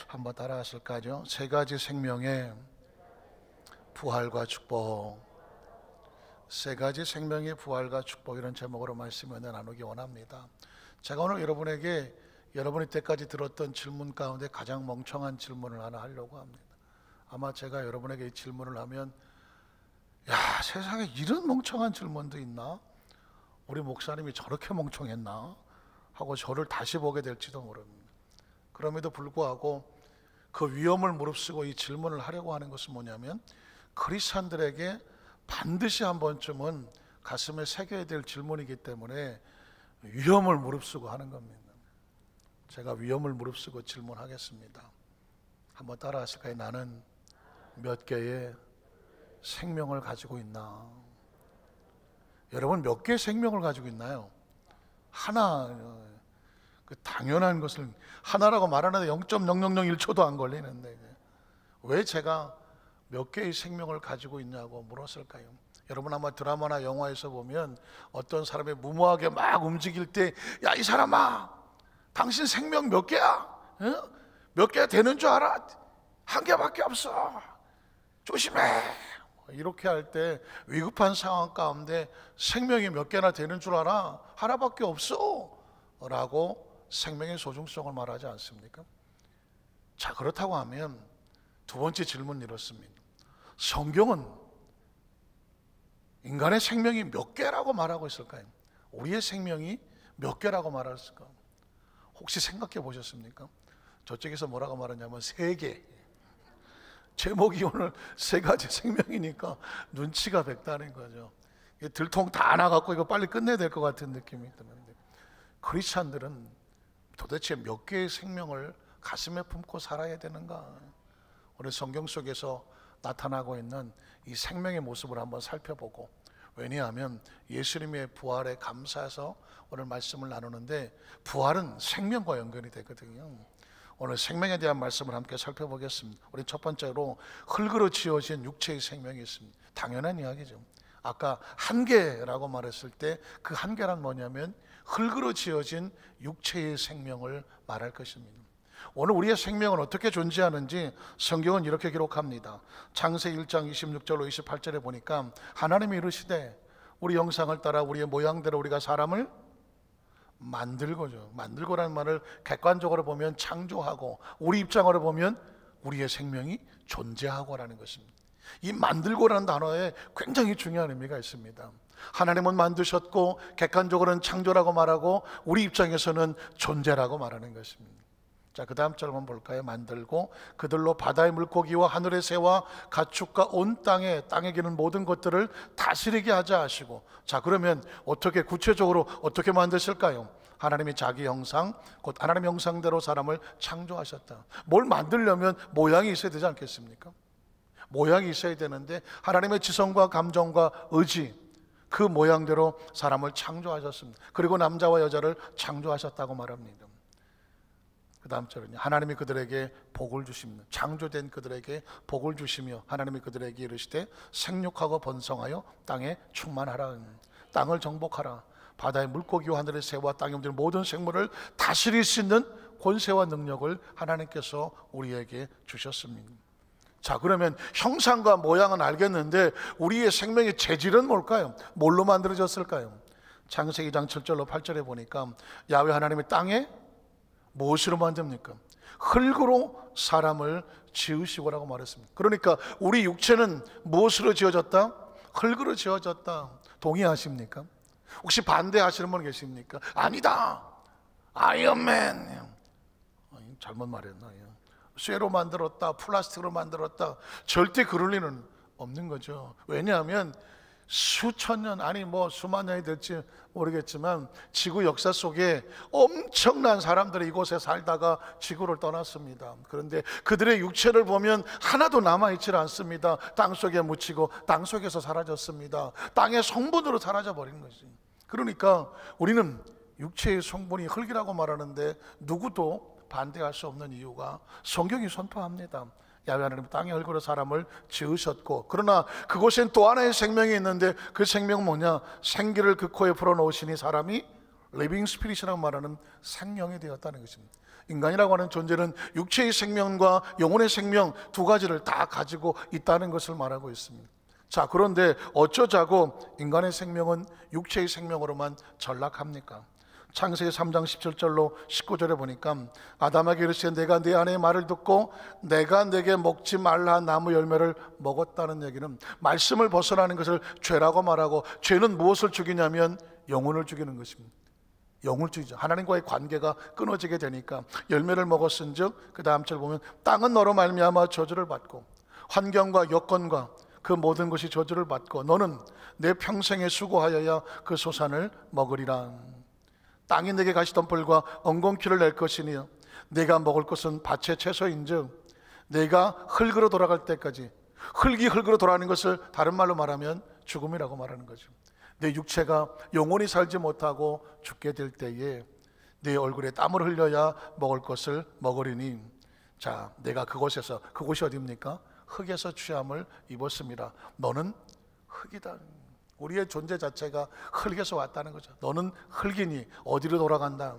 한번 따라 하실까요? 세 가지 생명의 부활과 축복. 세 가지 생명의 부활과 축복, 이런 제목으로 말씀을 나누기 원합니다. 제가 오늘 여러분에게 여러분이 때까지 들었던 질문 가운데 가장 멍청한 질문을 하나 하려고 합니다. 아마 제가 여러분에게 이 질문을 하면, 야, 세상에 이런 멍청한 질문도 있나? 우리 목사님이 저렇게 멍청했나? 하고 저를 다시 보게 될지도 모릅니다. 그럼에도 불구하고 그 위험을 무릅쓰고 이 질문을 하려고 하는 것은 뭐냐면, 크리스찬들에게 반드시 한 번쯤은 가슴에 새겨야 될 질문이기 때문에 위험을 무릅쓰고 하는 겁니다. 제가 위험을 무릅쓰고 질문하겠습니다. 한번 따라 하실까요? 나는 몇 개의 생명을 가지고 있나? 여러분, 몇 개의 생명을 가지고 있나요? 하나. 그 당연한 것을 하나라고 말하는데 0.0001초도 안 걸리는데 왜 제가 몇 개의 생명을 가지고 있냐고 물었을까요? 여러분, 아마 드라마나 영화에서 보면 어떤 사람이 무모하게 막 움직일 때, 야, 이 사람아, 당신 생명 몇 개야? 몇 개가 되는 줄 알아? 한 개밖에 없어, 조심해. 이렇게 할 때 위급한 상황 가운데 생명이 몇 개나 되는 줄 알아? 하나밖에 없어 라고 생명의 소중성을 말하지 않습니까? 자, 그렇다고 하면 두 번째 질문은 이렇습니다. 성경은 인간의 생명이 몇 개라고 말하고 있을까요? 우리의 생명이 몇 개라고 말했을까? 혹시 생각해 보셨습니까? 저쪽에서 뭐라고 말하냐면 3개. 제목이 오늘 세 가지 생명이니까 눈치가 백다는 거죠. 들통 다 나갖고 이거 빨리 끝내야 될 것 같은 느낌이 드는데, 크리스찬들은 도대체 몇 개의 생명을 가슴에 품고 살아야 되는가? 오늘 성경 속에서 나타나고 있는 이 생명의 모습을 한번 살펴보고, 왜냐하면 예수님의 부활에 감사해서 오늘 말씀을 나누는데, 부활은 생명과 연결이 되거든요. 오늘 생명에 대한 말씀을 함께 살펴보겠습니다. 우리 첫 번째로 흙으로 지어진 육체의 생명이 있습니다. 당연한 이야기죠. 아까 한 개라고 말했을 때 그 한 개란 뭐냐면 흙으로 지어진 육체의 생명을 말할 것입니다. 오늘 우리의 생명은 어떻게 존재하는지 성경은 이렇게 기록합니다. 창세기 1장 26절로 28절에 보니까 하나님이 이르시되 우리 형상을 따라 우리의 모양대로 우리가 사람을 만들고죠. 만들고라는 말을 객관적으로 보면 창조하고, 우리 입장으로 보면 우리의 생명이 존재하고라는 것입니다. 이 만들고라는 단어에 굉장히 중요한 의미가 있습니다. 하나님은 만드셨고 객관적으로는 창조라고 말하고 우리 입장에서는 존재라고 말하는 것입니다. 자, 그 다음 절 한번 볼까요? 만들고 그들로 바다의 물고기와 하늘의 새와 가축과 온 땅에 기는 모든 것들을 다스리게 하자 하시고, 자, 그러면 어떻게 구체적으로 어떻게 만드실까요? 하나님이 자기 형상, 곧 하나님 형상대로 사람을 창조하셨다. 뭘 만들려면 모양이 있어야 되지 않겠습니까? 모양이 있어야 되는데 하나님의 지성과 감정과 의지, 그 모양대로 사람을 창조하셨습니다. 그리고 남자와 여자를 창조하셨다고 말합니다. 그 다음 절은요, 하나님이 그들에게 복을 주십니다. 창조된 그들에게 복을 주시며 하나님이 그들에게 이르시되 생육하고 번성하여 땅에 충만하라. 땅을 정복하라. 바다의 물고기와 하늘의 새와 땅에 움직이는 모든 생물을 다스릴 수 있는 권세와 능력을 하나님께서 우리에게 주셨습니다. 자, 그러면 형상과 모양은 알겠는데 우리의 생명의 재질은 뭘까요? 뭘로 만들어졌을까요? 창세기 2장 7절로 8절에 보니까 야훼 하나님이 땅에 무엇으로 만듭니까? 흙으로 사람을 지으시고라고 말했습니다. 그러니까 우리 육체는 무엇으로 지어졌다? 흙으로 지어졌다. 동의하십니까? 혹시 반대하시는 분 계십니까? 아니다, 아이언맨, 잘못 말했나? 쇠로 만들었다, 플라스틱으로 만들었다. 절대 그럴 리는 없는 거죠. 왜냐하면 수천 년, 아니 뭐 수만 년이 될지 모르겠지만 지구 역사 속에 엄청난 사람들이 이곳에 살다가 지구를 떠났습니다. 그런데 그들의 육체를 보면 하나도 남아있지 않습니다. 땅속에 묻히고 땅속에서 사라졌습니다. 땅의 성분으로 사라져 버린 것이. 그러니까 우리는 육체의 성분이 흙이라고 말하는데 누구도 반대할 수 없는 이유가 성경이 선포합니다. 야훼 하나님 땅의 흙으로 사람을 지으셨고, 그러나 그곳엔 또 하나의 생명이 있는데 그 생명은 뭐냐? 생기를 그 코에 불어넣으시니 사람이 리빙 스피릿이라고 말하는 생명이 되었다는 것입니다. 인간이라고 하는 존재는 육체의 생명과 영혼의 생명 두 가지를 다 가지고 있다는 것을 말하고 있습니다. 자, 그런데 어쩌자고 인간의 생명은 육체의 생명으로만 전락합니까? 창세기 3장 17절로 19절에 보니까 아담에게 이르시되 내가 네 아내의 말을 듣고 내가 내게 먹지 말라 나무 열매를 먹었다는 얘기는 말씀을 벗어나는 것을 죄라고 말하고, 죄는 무엇을 죽이냐면 영혼을 죽이는 것입니다. 영을 죽이죠. 하나님과의 관계가 끊어지게 되니까 열매를 먹었은즉, 그 다음 절 보면 땅은 너로 말미암아 저주를 받고 환경과 여건과 그 모든 것이 저주를 받고 너는 내 평생에 수고하여야 그 소산을 먹으리라. 땅이 내게 가시덤불과 엉겅퀴를 낼 것이니 내가 먹을 것은 밭의 채소인즉 내가 흙으로 돌아갈 때까지, 흙이 흙으로 돌아가는 것을 다른 말로 말하면 죽음이라고 말하는 거죠. 내 육체가 영원히 살지 못하고 죽게 될 때에 내 얼굴에 땀을 흘려야 먹을 것을 먹으리니, 자, 내가 그곳에서, 그곳이 어디입니까? 흙에서 취함을 입었습니다. 너는 흙이다. 우리의 존재 자체가 흙에서 왔다는 거죠. 너는 흙이니 어디로 돌아간다?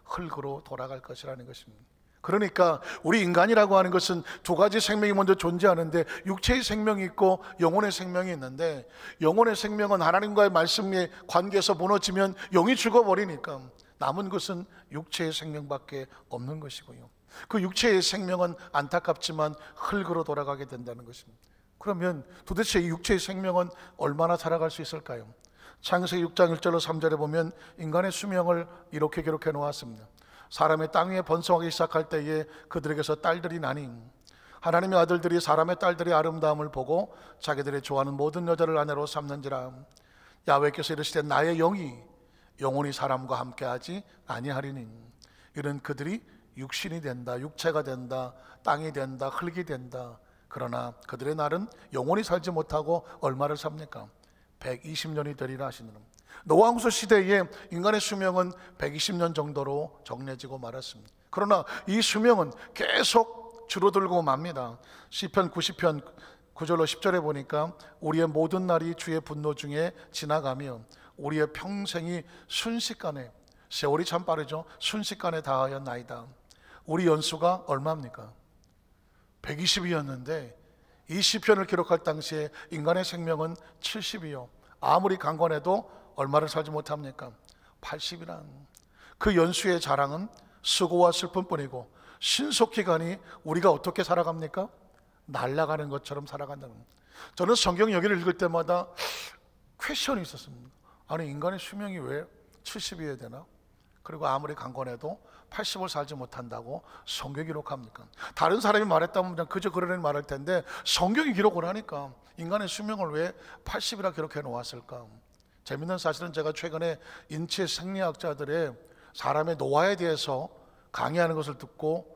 흙으로 돌아갈 것이라는 것입니다. 그러니까 우리 인간이라고 하는 것은 두 가지 생명이 먼저 존재하는데, 육체의 생명이 있고 영혼의 생명이 있는데, 영혼의 생명은 하나님과의 말씀의 관계에서 무너지면 영이 죽어버리니까 남은 것은 육체의 생명밖에 없는 것이고요. 그 육체의 생명은 안타깝지만 흙으로 돌아가게 된다는 것입니다. 그러면 도대체 이 육체의 생명은 얼마나 살아갈 수 있을까요? 창세기 6장 1절로 3절에 보면 인간의 수명을 이렇게 기록해 놓았습니다. 사람의 땅 위에 번성하기 시작할 때에 그들에게서 딸들이 나니 하나님의 아들들이 사람의 딸들의 아름다움을 보고 자기들이 좋아하는 모든 여자를 아내로 삼는지라. 야훼께서 이르시되 나의 영이 영원히 사람과 함께하지 아니하리니. 이는 그들이 육신이 된다, 육체가 된다, 땅이 된다, 흙이 된다. 그러나 그들의 날은 영원히 살지 못하고 얼마를 삽니까? 120년이 되리라 하시느니라. 노아홍수 시대에 인간의 수명은 120년 정도로 정해지고 말았습니다. 그러나 이 수명은 계속 줄어들고 맙니다. 시편 90편 9절로 10절에 보니까 우리의 모든 날이 주의 분노 중에 지나가며 우리의 평생이 순식간에, 세월이 참 빠르죠. 순식간에 다하였나이다. 우리 연수가 얼마입니까? 120이었는데 이 시편을 기록할 당시에 인간의 생명은 70이요. 아무리 강건해도 얼마를 살지 못합니까? 80이란. 그 연수의 자랑은 수고와 슬픔뿐이고 신속히 가니 우리가 어떻게 살아갑니까? 날아가는 것처럼 살아간다는 겁니다. 저는 성경 여기를 읽을 때마다 퀘션이 있었습니다. 아니, 인간의 수명이 왜 70이어야 되나? 그리고 아무리 강건해도 80을 살지 못한다고 성경이 기록합니까? 다른 사람이 말했다면 그냥 그저 그러려니 말할 텐데 성경이 기록을 하니까 인간의 수명을 왜 80이라 기록해 놓았을까? 재밌는 사실은 제가 최근에 인체 생리학자들의 사람의 노화에 대해서 강의하는 것을 듣고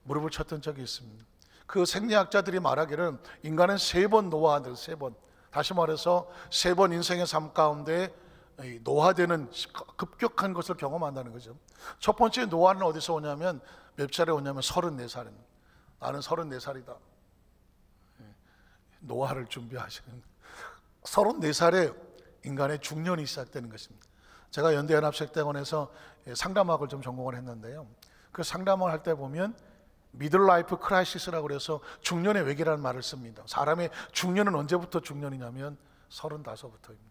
무릎을 쳤던 적이 있습니다. 그 생리학자들이 말하기를 인간은 3번 노화한다. 3번. 다시 말해서 3번 인생의 삶 가운데 노화되는 급격한 것을 경험한다는 거죠. 첫 번째 노화는 어디서 오냐면, 몇 살에 오냐면 34살입니다. 나는 34살이다. 노화를 준비하시는 34살에 인간의 중년이 시작되는 것입니다. 제가 연대연합식대원에서 상담학을 좀 전공을 했는데요, 그 상담을 할 때 보면 미들라이프 크라이시스라고 그래서 중년의 외기라는 말을 씁니다. 사람의 중년은 언제부터 중년이냐면 35부터입니다.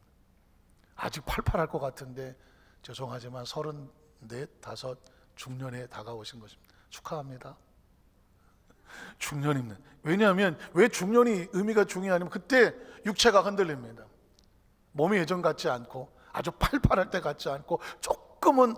아직 팔팔할 것 같은데 죄송하지만 34, 5 중년에 다가오신 것입니다. 축하합니다. 중년입니다. 왜냐하면 왜 중년이 의미가 중요하냐면 그때 육체가 흔들립니다. 몸이 예전 같지 않고 아주 팔팔할 때 같지 않고 조금은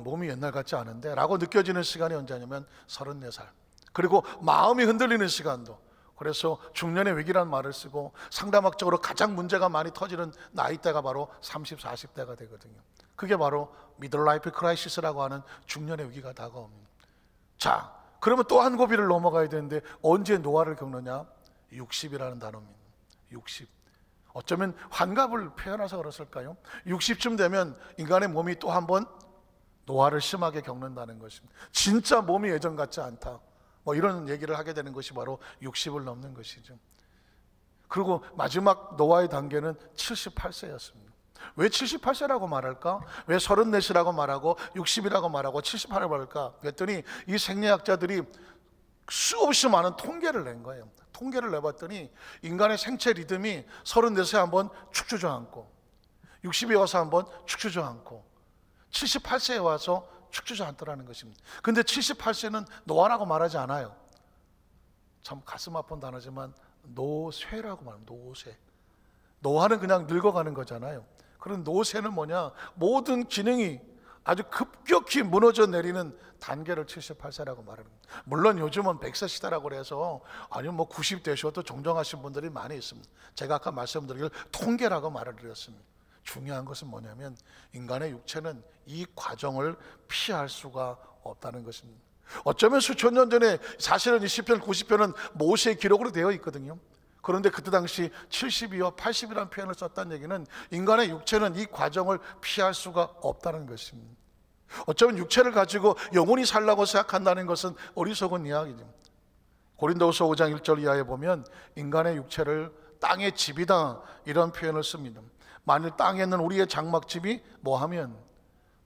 몸이 옛날 같지 않은데 라고 느껴지는 시간이 언제냐면 34살. 그리고 마음이 흔들리는 시간도, 그래서 중년의 위기라는 말을 쓰고 상담학적으로 가장 문제가 많이 터지는 나이대가 바로 30, 40대가 되거든요. 그게 바로 미들라이프 크라이시스라고 하는 중년의 위기가 다가옵니다. 자, 그러면 또 한 고비를 넘어가야 되는데 언제 노화를 겪느냐? 60이라는 단어입니다. 60. 어쩌면 환갑을 표현해서 그랬을까요? 60쯤 되면 인간의 몸이 또 한 번 노화를 심하게 겪는다는 것입니다. 진짜 몸이 예전 같지 않다, 이런 얘기를 하게 되는 것이 바로 60을 넘는 것이죠. 그리고 마지막 노화의 단계는 78세였습니다. 왜 78세라고 말할까? 왜 34이라고 말하고 60이라고 말하고 78이라고 말할까? 그랬더니 이 생리학자들이 수없이 많은 통계를 낸 거예요. 통계를 내봤더니 인간의 생체 리듬이 34세 한번 축 주저앉고, 60에 와서 한번 축 주저앉고, 78세에 와서 축 주저앉더라는 것입니다. 근데 78세는 노화라고 말하지 않아요. 참 가슴 아픈 단어지만 노쇠라고 말합니다. 노쇠. 노화는 그냥 늙어가는 거잖아요. 그런 노쇠는 뭐냐? 모든 기능이 아주 급격히 무너져 내리는 단계를 78세라고 말합니다. 물론 요즘은 100세 시대라고 해서 아니면 뭐 90되셔도 정정하신 분들이 많이 있습니다. 제가 아까 말씀드린 통계라고 말을 드렸습니다. 중요한 것은 뭐냐면 인간의 육체는 이 과정을 피할 수가 없다는 것입니다. 어쩌면 수천 년 전에 사실은 이 시편 90편은 모세의 기록으로 되어 있거든요. 그런데 그때 당시 70이와 80이라는 표현을 썼다는 얘기는 인간의 육체는 이 과정을 피할 수가 없다는 것입니다. 어쩌면 육체를 가지고 영원히 살라고 생각한다는 것은 어리석은 이야기죠. 고린도후서 5장 1절 이하에 보면 인간의 육체를 땅의 집이다 이런 표현을 씁니다. 만일 땅에 있는 우리의 장막집이 뭐하면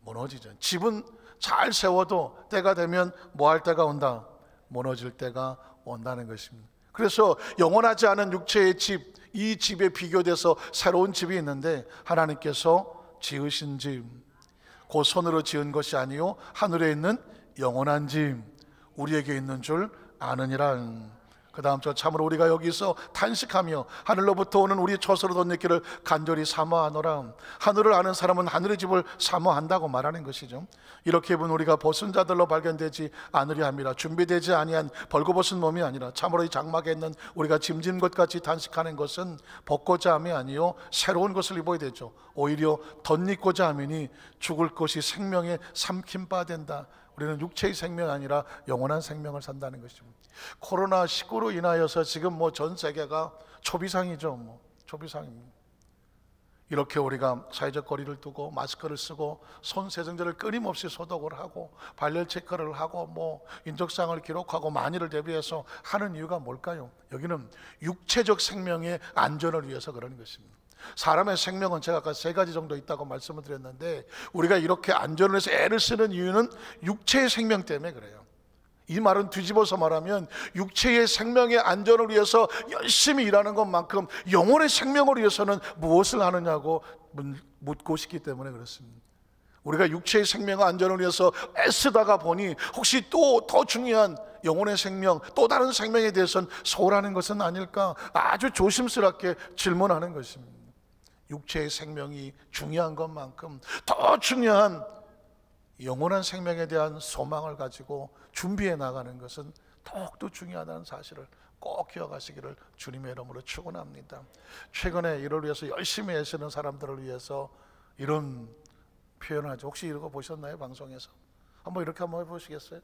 무너지죠. 집은 잘 세워도 때가 되면 뭐할 때가 온다? 무너질 때가 온다는 것입니다. 그래서 영원하지 않은 육체의 집, 이 집에 비교돼서 새로운 집이 있는데 하나님께서 지으신 집, 그 손으로 지은 것이 아니요 하늘에 있는 영원한 집, 우리에게 있는 줄 아느니라. 그 다음 절 참으로 우리가 여기서 탄식하며 하늘로부터 오는 우리의 처소로 덧입기를 간절히 사모하노라. 하늘을 아는 사람은 하늘의 집을 사모한다고 말하는 것이죠. 이렇게 본 우리가 벗은 자들로 발견되지 않으려 함이라. 준비되지 아니한 벌거벗은 몸이 아니라 참으로 이 장막에 있는 우리가 짐진 것 같이 탄식하는 것은 벗고자 함이 아니요 새로운 것을 입어야 되죠. 오히려 덧입고자 함이니 죽을 것이 생명에 삼킨 바 된다. 우리는 육체의 생명이 아니라 영원한 생명을 산다는 것입니다. 코로나19로 인하여서 지금 뭐 전 세계가 초비상이죠. 초비상입니다. 이렇게 우리가 사회적 거리를 두고 마스크를 쓰고 손 세정제를 끊임없이 소독을 하고 발열 체크를 하고 뭐 인적사항을 기록하고 만일을 대비해서 하는 이유가 뭘까요? 여기는 육체적 생명의 안전을 위해서 그러는 것입니다. 사람의 생명은 제가 아까 3가지 정도 있다고 말씀을 드렸는데 우리가 이렇게 안전을 위해서 애를 쓰는 이유는 육체의 생명 때문에 그래요. 이 말은 뒤집어서 말하면 육체의 생명의 안전을 위해서 열심히 일하는 것만큼 영혼의 생명을 위해서는 무엇을 하느냐고 묻고 싶기 때문에 그렇습니다. 우리가 육체의 생명의 안전을 위해서 애쓰다가 보니 혹시 또 더 중요한 영혼의 생명, 또 다른 생명에 대해서는 소홀하는 것은 아닐까 아주 조심스럽게 질문하는 것입니다. 육체의 생명이 중요한 것만큼 더 중요한 영원한 생명에 대한 소망을 가지고 준비해 나가는 것은 더욱더 중요하다는 사실을 꼭 기억하시기를 주님의 이름으로 축원합니다. 최근에 이를 위해서 열심히 애쓰는 사람들을 위해서 이런 표현을 하죠. 혹시 이거 보셨나요? 방송에서 한번 이렇게 한번 해보시겠어요?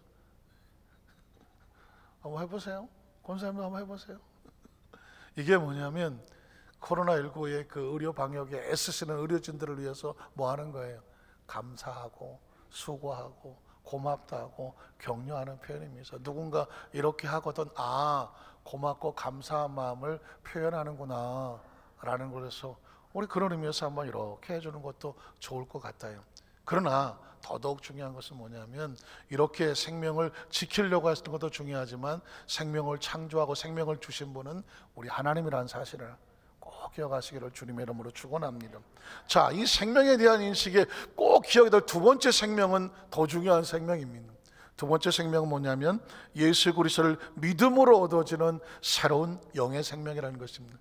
한번 해보세요. 권사님 한번 해보세요. 이게 뭐냐면 코로나19의 그 의료 방역에 애쓰시는 의료진들을 위해서 뭐 하는 거예요? 감사하고 수고하고 고맙다고 격려하는 표현입니다. 누군가 이렇게 하거든 아 고맙고 감사한 마음을 표현하는구나 라는 것에서 우리 그런 의미에서 한번 이렇게 해주는 것도 좋을 것 같아요. 그러나 더더욱 중요한 것은 뭐냐면 이렇게 생명을 지키려고 하시는 것도 중요하지만 생명을 창조하고 생명을 주신 분은 우리 하나님이라는 사실을 꼭 기억하시기를 주님의 이름으로 축원합니다. 자, 이 생명에 대한 인식에 꼭 기억해야 될 두 번째 생명은 더 중요한 생명입니다. 두 번째 생명은 뭐냐면 예수 그리스도를 믿음으로 얻어지는 새로운 영의 생명이라는 것입니다.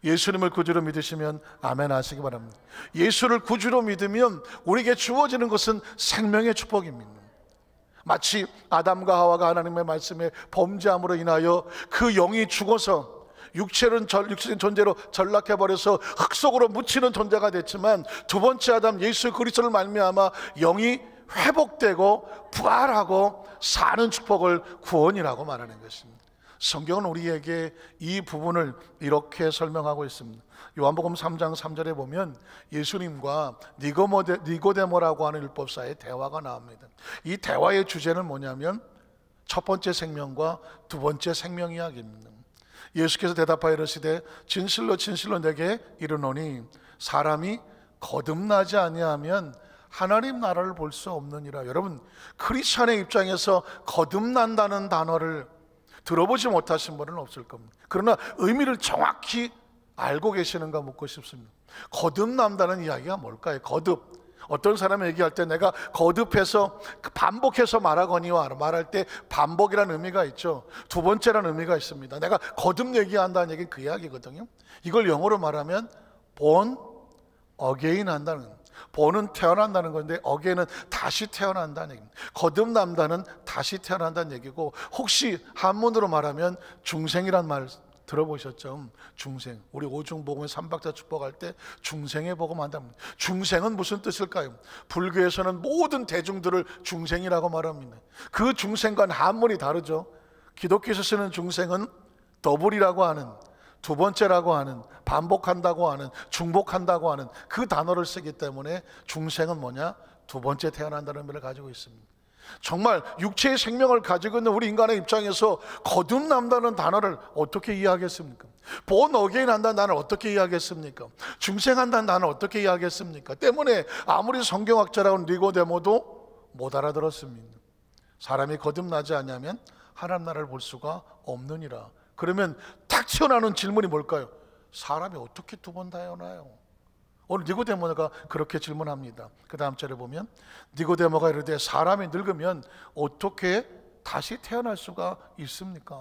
예수님을 구주로 믿으시면 아멘 하시기 바랍니다. 예수를 구주로 믿으면 우리에게 주어지는 것은 생명의 축복입니다. 마치 아담과 하와가 하나님의 말씀에 범죄함으로 인하여 그 영이 죽어서 육체적인 존재로 전락해버려서 흙 속으로 묻히는 존재가 됐지만 두 번째 아담 예수 그리스도를 말미암아 영이 회복되고 부활하고 사는 축복을 구원이라고 말하는 것입니다. 성경은 우리에게 이 부분을 이렇게 설명하고 있습니다. 요한복음 3장 3절에 보면 예수님과 니고데모라고 하는 율법사의 대화가 나옵니다. 이 대화의 주제는 뭐냐면 첫 번째 생명과 두 번째 생명 이야기입니다. 예수께서 대답하여 이르시되 진실로 진실로 내게 이르노니 사람이 거듭나지 아니하면 하나님 나라를 볼 수 없느니라. 여러분, 크리스천의 입장에서 거듭난다는 단어를 들어보지 못하신 분은 없을 겁니다. 그러나 의미를 정확히 알고 계시는가 묻고 싶습니다. 거듭난다는 이야기가 뭘까요? 거듭. 어떤 사람이 얘기할 때 내가 거듭해서 반복해서 말하거니와 말할 때 반복이라는 의미가 있죠. 두 번째라는 의미가 있습니다. 내가 거듭 얘기한다는 얘기는 그 이야기거든요. 이걸 영어로 말하면 born again 한다는, born은 태어난다는 건데 again은 다시 태어난다는 얘기입니다. 거듭난다는 다시 태어난다는 얘기고, 혹시 한문으로 말하면 중생이란 말 들어보셨죠? 중생. 우리 오중복음에 삼박자 축복할 때 중생의 복음 한답니다. 중생은 무슨 뜻일까요? 불교에서는 모든 대중들을 중생이라고 말합니다. 그 중생과는 한문이 다르죠. 기독교에서 쓰는 중생은 더블이라고 하는, 두 번째라고 하는, 반복한다고 하는, 중복한다고 하는 그 단어를 쓰기 때문에 중생은 뭐냐? 두 번째 태어난다는 의미를 가지고 있습니다. 정말 육체의 생명을 가지고 있는 우리 인간의 입장에서 거듭난다는 단어를 어떻게 이해하겠습니까? born again 한다는 단어를 어떻게 이해하겠습니까? 중생한다는 단어를 어떻게 이해하겠습니까? 때문에 아무리 성경학자라고 니고데모도 못 알아들었습니다. 사람이 거듭나지 않으면 하나님 나라를 볼 수가 없느니라. 그러면 딱 튀어나오는 질문이 뭘까요? 사람이 어떻게 두 번 태어나요? 오늘 니고데모가 그렇게 질문합니다. 그 다음 절에 보면 니고데모가 이르되 사람이 늙으면 어떻게 다시 태어날 수가 있습니까?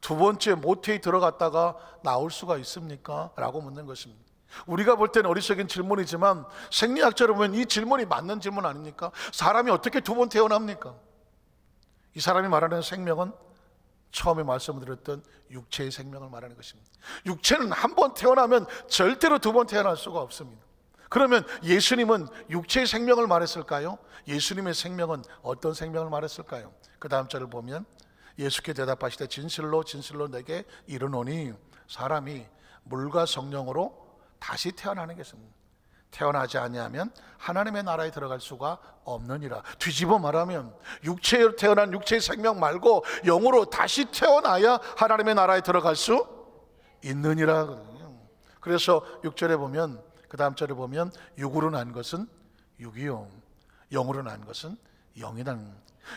두 번째 모태에 들어갔다가 나올 수가 있습니까? 라고 묻는 것입니다. 우리가 볼 때는 어리석은 질문이지만 생리학자로 보면 이 질문이 맞는 질문 아닙니까? 사람이 어떻게 두 번 태어납니까? 이 사람이 말하는 생명은 처음에 말씀드렸던 육체의 생명을 말하는 것입니다. 육체는 한 번 태어나면 절대로 두 번 태어날 수가 없습니다. 그러면 예수님은 육체의 생명을 말했을까요? 예수님의 생명은 어떤 생명을 말했을까요? 그 다음 절을 보면 예수께 대답하시되 진실로 진실로 내게 이르노니 사람이 물과 성령으로 다시 태어나는 것입니다. 태어나지 아니하면 하나님의 나라에 들어갈 수가 없느니라. 뒤집어 말하면 육체로 태어난 육체의 생명 말고 영으로 다시 태어나야 하나님의 나라에 들어갈 수 있느니라. 그래서 6절에 보면, 그 다음 절에 보면 육으로 난 것은 육이요 영으로 난 것은 영이다.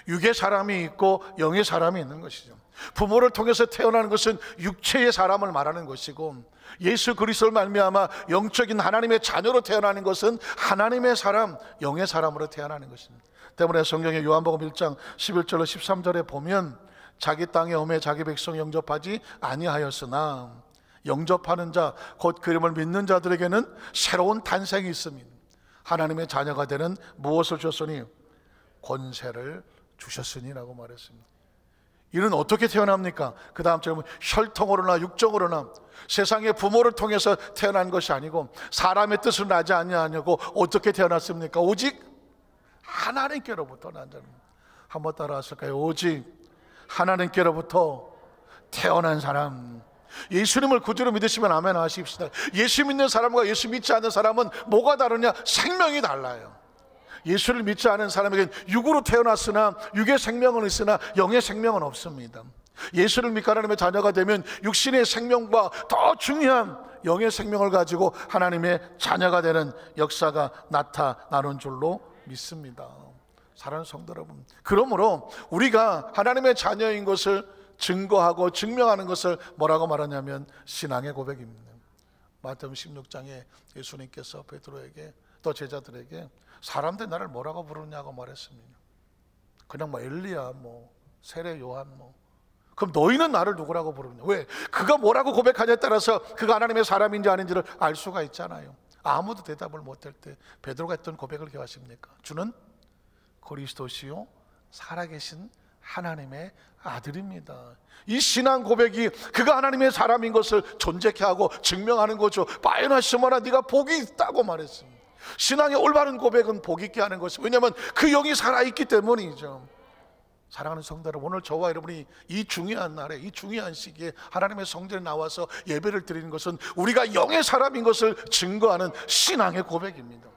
육의 사람이 있고 영의 사람이 있는 것이죠. 부모를 통해서 태어나는 것은 육체의 사람을 말하는 것이고, 예수 그리스도를 말미암아 영적인 하나님의 자녀로 태어나는 것은 하나님의 사람, 영의 사람으로 태어나는 것입니다. 때문에 성경의 요한복음 1장 11절로 13절에 보면 자기 땅에 오매 자기 백성 영접하지 아니하였으나 영접하는 자 곧 그 이름을 믿는 자들에게는 새로운 탄생이 있습니다. 하나님의 자녀가 되는 무엇을 주셨으니 권세를 주셨으니라고 말했습니다. 이는 어떻게 태어납니까? 그 다음 절에 혈통으로나 육정으로나 세상의 부모를 통해서 태어난 것이 아니고 사람의 뜻으로 나지 아니하냐고 어떻게 태어났습니까? 오직 하나님께로부터 난 자는. 한번 따라하실까요? 오직 하나님께로부터 태어난 사람. 예수님을 구주로 믿으시면 아멘 하십시다. 예수 믿는 사람과 예수 믿지 않는 사람은 뭐가 다르냐? 생명이 달라요. 예수를 믿지 않은 사람에게는 육으로 태어났으나 육의 생명은 있으나 영의 생명은 없습니다. 예수를 믿고 하나님의 자녀가 되면 육신의 생명과 더 중요한 영의 생명을 가지고 하나님의 자녀가 되는 역사가 나타나는 줄로 믿습니다. 사랑하는 성도 여러분, 그러므로 우리가 하나님의 자녀인 것을 증거하고 증명하는 것을 뭐라고 말하냐면 신앙의 고백입니다. 마태복음 16장에 예수님께서 베드로에게 또 제자들에게 사람들이 나를 뭐라고 부르냐고 말했습니다. 그냥 뭐 엘리야, 뭐 세례 요한, 뭐 그럼 너희는 나를 누구라고 부르느냐? 왜? 그가 뭐라고 고백하냐에 따라서 그가 하나님의 사람인지 아닌지를 알 수가 있잖아요. 아무도 대답을 못할 때 베드로가 했던 고백을 기억하십니까? 주는 그리스도시요 살아계신 하나님의 아들입니다. 이 신앙 고백이 그가 하나님의 사람인 것을 존재케 하고 증명하는 거죠. 바요나 시몬아 네가 복이 있다고 말했습니다. 신앙의 올바른 고백은 복 있게 하는 것이, 왜냐하면 그 영이 살아있기 때문이죠. 사랑하는 성도 여러분, 오늘 저와 여러분이 이 중요한 날에, 이 중요한 시기에 하나님의 성전에 나와서 예배를 드리는 것은 우리가 영의 사람인 것을 증거하는 신앙의 고백입니다.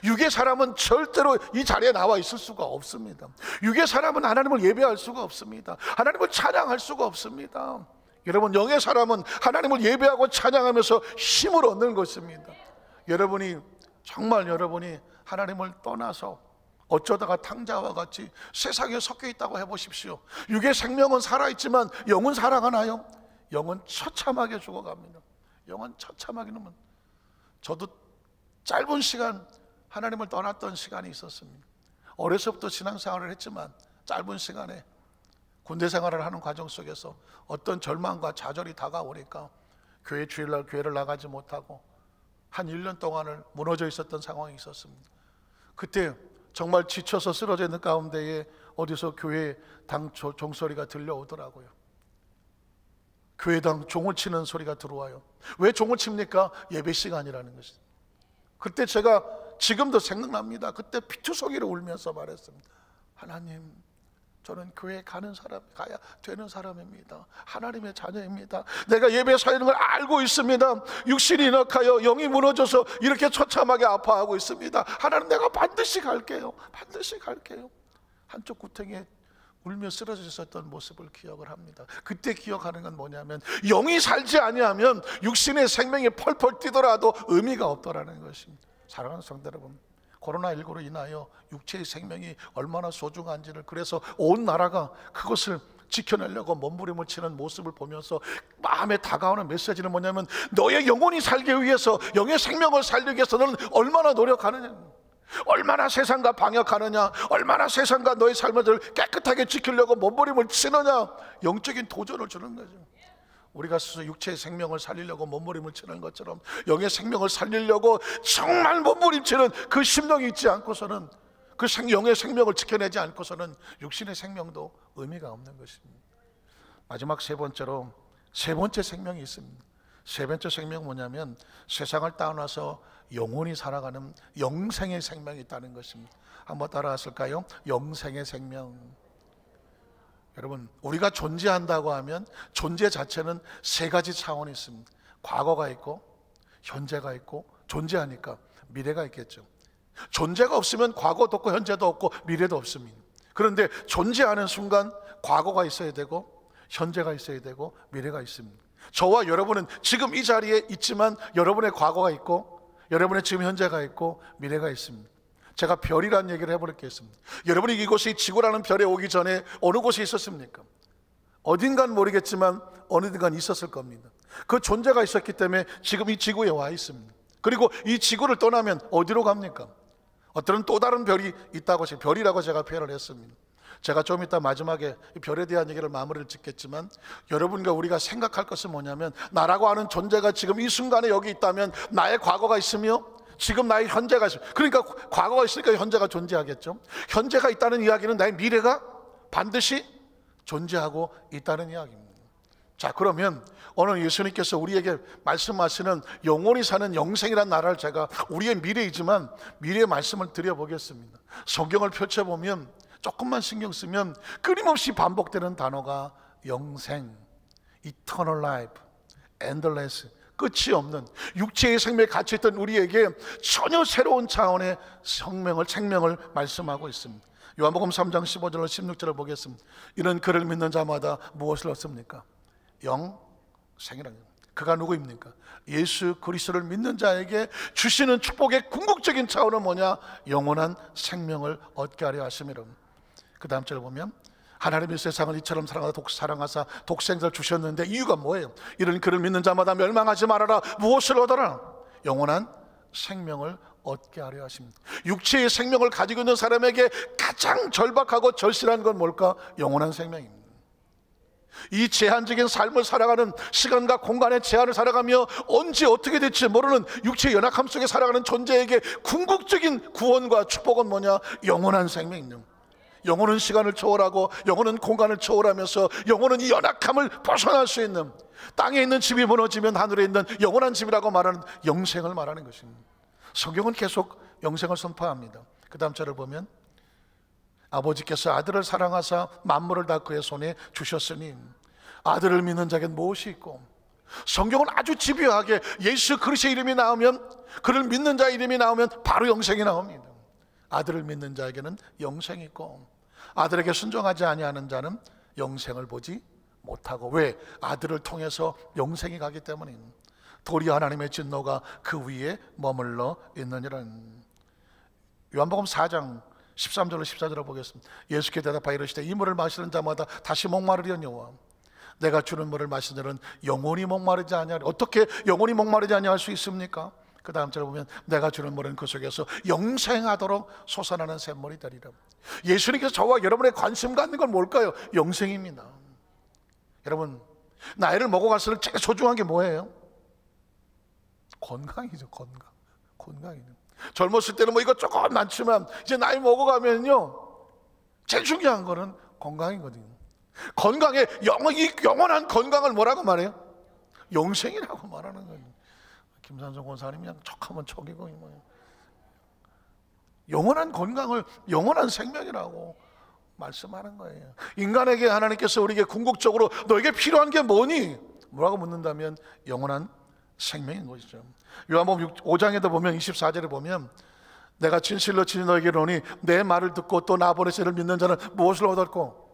육의 사람은 절대로 이 자리에 나와 있을 수가 없습니다. 육의 사람은 하나님을 예배할 수가 없습니다. 하나님을 찬양할 수가 없습니다. 여러분, 영의 사람은 하나님을 예배하고 찬양하면서 힘을 얻는 것입니다. 여러분이 정말 여러분이 하나님을 떠나서 어쩌다가 탕자와 같이 세상에 섞여 있다고 해보십시오. 육의 생명은 살아있지만 영은 살아가나요? 영은 처참하게 죽어갑니다. 영은 처참하게 는 저도 짧은 시간 하나님을 떠났던 시간이 있었습니다. 어려서부터 신앙생활을 했지만 짧은 시간에 군대 생활을 하는 과정 속에서 어떤 절망과 좌절이 다가오니까 교회 주일날 교회를 나가지 못하고 한 1년 동안을 무너져 있었던 상황이 있었습니다. 그때 정말 지쳐서 쓰러져 있는 가운데에 어디서 교회 당 종소리가 들려오더라고요. 교회당 종을 치는 소리가 들어와요. 왜 종을 칩니까? 예배 시간이라는 것이. 그때 제가 지금도 생각납니다. 그때 피투성이를 울면서 말했습니다. 하나님, 저는 교회 가야 되는 사람입니다. 하나님의 자녀입니다. 내가 예배 사는 걸 알고 있습니다. 육신이 인악하여 영이 무너져서 이렇게 처참하게 아파하고 있습니다. 하나님, 내가 반드시 갈게요. 반드시 갈게요. 한쪽 구탱이에 울며 쓰러져 있었던 모습을 기억을 합니다. 그때 기억하는 건 뭐냐면 영이 살지 아니하면 육신의 생명이 펄펄 뛰더라도 의미가 없더라는 것입니다. 사랑하는 성도 여러분, 코로나19로 인하여 육체의 생명이 얼마나 소중한지를, 그래서 온 나라가 그것을 지켜내려고 몸부림을 치는 모습을 보면서 마음에 다가오는 메시지는 뭐냐면 너의 영혼이 살기 위해서, 영의 생명을 살리기 위해서 너는 얼마나 노력하느냐, 얼마나 세상과 방역하느냐, 얼마나 세상과 너의 삶을 깨끗하게 지키려고 몸부림을 치느냐, 영적인 도전을 주는 거죠. 우리가 스스로 육체의 생명을 살리려고 몸부림을 치는 것처럼 영의 생명을 살리려고 정말 몸부림치는 그 심령이 있지 않고서는, 그 영의 생명을 지켜내지 않고서는 육신의 생명도 의미가 없는 것입니다. 마지막 세 번째로, 세 번째 생명이 있습니다. 세 번째 생명은 뭐냐면 세상을 떠나서 영원히 살아가는 영생의 생명이 있다는 것입니다. 한번 따라하실까요? 영생의 생명. 여러분, 우리가 존재한다고 하면 존재 자체는 세 가지 차원이 있습니다. 과거가 있고 현재가 있고, 존재하니까 미래가 있겠죠. 존재가 없으면 과거도 없고 현재도 없고 미래도 없습니다. 그런데 존재하는 순간 과거가 있어야 되고 현재가 있어야 되고 미래가 있습니다. 저와 여러분은 지금 이 자리에 있지만 여러분의 과거가 있고 여러분의 지금 현재가 있고 미래가 있습니다. 제가 별이라는 얘기를 해보겠습니다. 여러분이 이곳이 지구라는 별에 오기 전에 어느 곳에 있었습니까? 어딘간 모르겠지만 어느든간 있었을 겁니다. 그 존재가 있었기 때문에 지금 이 지구에 와 있습니다. 그리고 이 지구를 떠나면 어디로 갑니까? 어떤 또 다른 별이 있다고, 별이라고 제가 표현을 했습니다. 제가 좀 이따 마지막에 별에 대한 얘기를 마무리를 짓겠지만, 여러분과 우리가 생각할 것은 뭐냐면 나라고 하는 존재가 지금 이 순간에 여기 있다면 나의 과거가 있으며 지금 나의 현재가 있어요. 그러니까 과거가 있으니까 현재가 존재하겠죠. 현재가 있다는 이야기는 나의 미래가 반드시 존재하고 있다는 이야기입니다. 자, 그러면 오늘 예수님께서 우리에게 말씀하시는 영원히 사는 영생이라는 나라를 제가 우리의 미래이지만 미래의 말씀을 드려보겠습니다. 성경을 펼쳐보면 조금만 신경 쓰면 끊임없이 반복되는 단어가 영생, eternal life, endless, 끝이 없는 육체의 생명에 갇혀있던 우리에게 전혀 새로운 차원의 생명을 말씀하고 있습니다. 요한복음 3장 15절로 16절을 보겠습니다. 이는 그를 믿는 자마다 무엇을 얻습니까? 영생이라는 겁니다. 그가 누구입니까? 예수 그리스도를 믿는 자에게 주시는 축복의 궁극적인 차원은 뭐냐? 영원한 생명을 얻게 하려 하심이라. 그 다음 절을 보면 하나님이 세상을 이처럼 사랑하사 독생자를 주셨는데 이유가 뭐예요? 이는 그를 믿는 자마다 멸망하지 말아라. 무엇을 얻어라? 영원한 생명을 얻게 하려 하십니다. 육체의 생명을 가지고 있는 사람에게 가장 절박하고 절실한 건 뭘까? 영원한 생명입니다. 이 제한적인 삶을 살아가는, 시간과 공간의 제한을 살아가며 언제 어떻게 될지 모르는 육체의 연약함 속에 살아가는 존재에게 궁극적인 구원과 축복은 뭐냐? 영원한 생명입니다. 영혼은 시간을 초월하고 영혼은 공간을 초월하면서 영혼은 이 연약함을 벗어날 수 있는, 땅에 있는 집이 무너지면 하늘에 있는 영원한 집이라고 말하는 영생을 말하는 것입니다. 성경은 계속 영생을 선포합니다. 그 다음 절을 보면 아버지께서 아들을 사랑하사 만물을 다 그의 손에 주셨으니 아들을 믿는 자에겐 무엇이 있고, 성경은 아주 집요하게 예수 그리스도의 이름이 나오면, 그를 믿는 자의 이름이 나오면 바로 영생이 나옵니다. 아들을 믿는 자에게는 영생이 있고 아들에게 순종하지 아니하는 자는 영생을 보지 못하고. 왜? 아들을 통해서 영생이 가기 때문입니다. 도리어 하나님의 진노가 그 위에 머물러 있느니라. 요한복음 4장 13절로 14절을 보겠습니다. 예수께 대답하여 이르시되 이 물을 마시는 자마다 다시 목마르려니와 내가 주는 물을 마시는 자는 영원히 목마르지 아니하리. 어떻게 영원히 목마르지 아니할 수 있습니까? 그 다음 절에 보면 내가 주는 물은 그 속에서 영생하도록 솟아나는 샘물이 되리라. 예수님께서 저와 여러분의 관심 갖는 건 뭘까요? 영생입니다. 여러분, 나이를 먹어갈수록 제일 소중한 게 뭐예요? 건강이죠. 건강이죠. 젊었을 때는 뭐 이것 조금 많지만 이제 나이 먹어가면요, 제일 중요한 거는 건강이거든요. 건강에 영원한 건강을 뭐라고 말해요? 영생이라고 말하는 거예요. 김산성 권사님이 그냥 척하면 척이고 뭐. 영원한 건강을 영원한 생명이라고 말씀하는 거예요. 인간에게 하나님께서 우리에게 궁극적으로 너에게 필요한 게 뭐니? 뭐라고 묻는다면 영원한 생명인 것이죠. 요한복음 5장에도 보면 24절에 보면 내가 진실로 너에게 이르노니 내 말을 듣고 또 나 보내신 이를 믿는 자는 무엇을 얻었고?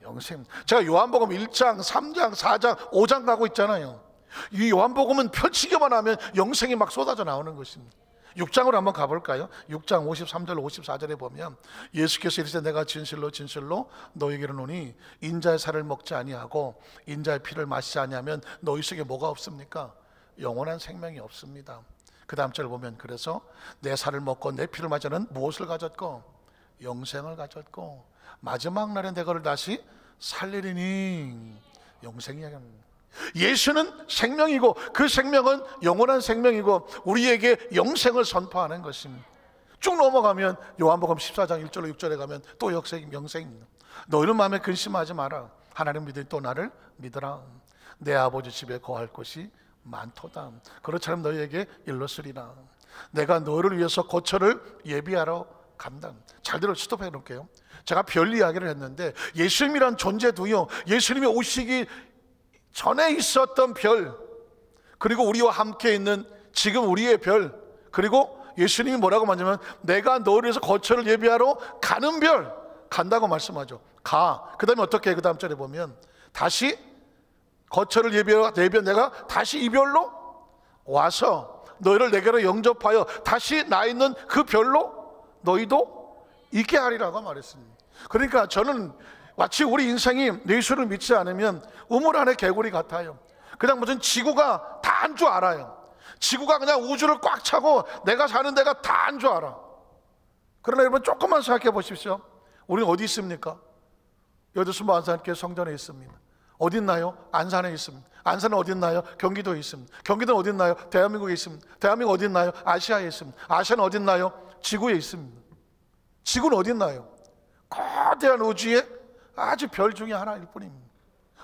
영생. 제가 요한복음 1장, 3장, 4장, 5장 가고 있잖아요. 이 요한복음은 펼치기만 하면 영생이 막 쏟아져 나오는 것입니다. 6장으로 한번 가볼까요? 6장 53절 54절에 보면 예수께서 이르시되 내가 진실로 너희에게 이르노니 인자의 살을 먹지 아니하고 인자의 피를 마시지 아니하면 너희 속에 뭐가 없습니까? 영원한 생명이 없습니다. 그 다음 절 보면 그래서 내 살을 먹고 내 피를 마시는 무엇을 가졌고? 영생을 가졌고 마지막 날에 내가를 다시 살리리니. 영생 이야기합니다. 예수는 생명이고 그 생명은 영원한 생명이고 우리에게 영생을 선포하는 것입니다. 쭉 넘어가면 요한복음 14장 1절로 6절에 가면 또 영생입니다. 너희는 마음에 근심하지 마라. 하나님 믿으니 또 나를 믿으라. 내 아버지 집에 거할 곳이 많도다. 그렇처럼 너희에게 일러쓰리라. 내가 너를 위해서 거처를 예비하러 간다. 잘 들어 스톱해 놓을게요. 제가 별 이야기를 했는데 예수님이란 존재도요, 예수님이 오시기 전에 있었던 별, 그리고 우리와 함께 있는 지금 우리의 별, 그리고 예수님이 뭐라고 말하냐면 내가 너를 위해서 거처를 예비하러 가는 별, 간다고 말씀하죠. 가. 그 다음에 어떻게 해? 그 다음 절에 보면 다시 거처를 예비하러 내가 다시 이 별로 와서 너희를 내게로 영접하여 다시 나 있는 그 별로 너희도 있게 하리라고 말했습니다. 그러니까 저는 마치 우리 인생이 예수를 믿지 않으면 우물 안의 개구리 같아요. 그냥 무슨 지구가 다 한 줄 알아요. 지구가 그냥 우주를 꽉 차고 내가 사는 데가 다 한 줄 알아. 그러나 여러분 조금만 생각해 보십시오. 우리는 어디 있습니까? 여두순보 안산교회 성전에 있습니다. 어디 있나요? 안산에 있습니다. 안산은 어디 있나요? 경기도에 있습니다. 경기도는 어디 있나요? 대한민국에 있습니다. 대한민국 어디 있나요? 아시아에 있습니다. 아시아는 어디 있나요? 지구에 있습니다. 지구는 어디 있나요? 거대한 우주의 아주 별 중에 하나일 뿐입니다.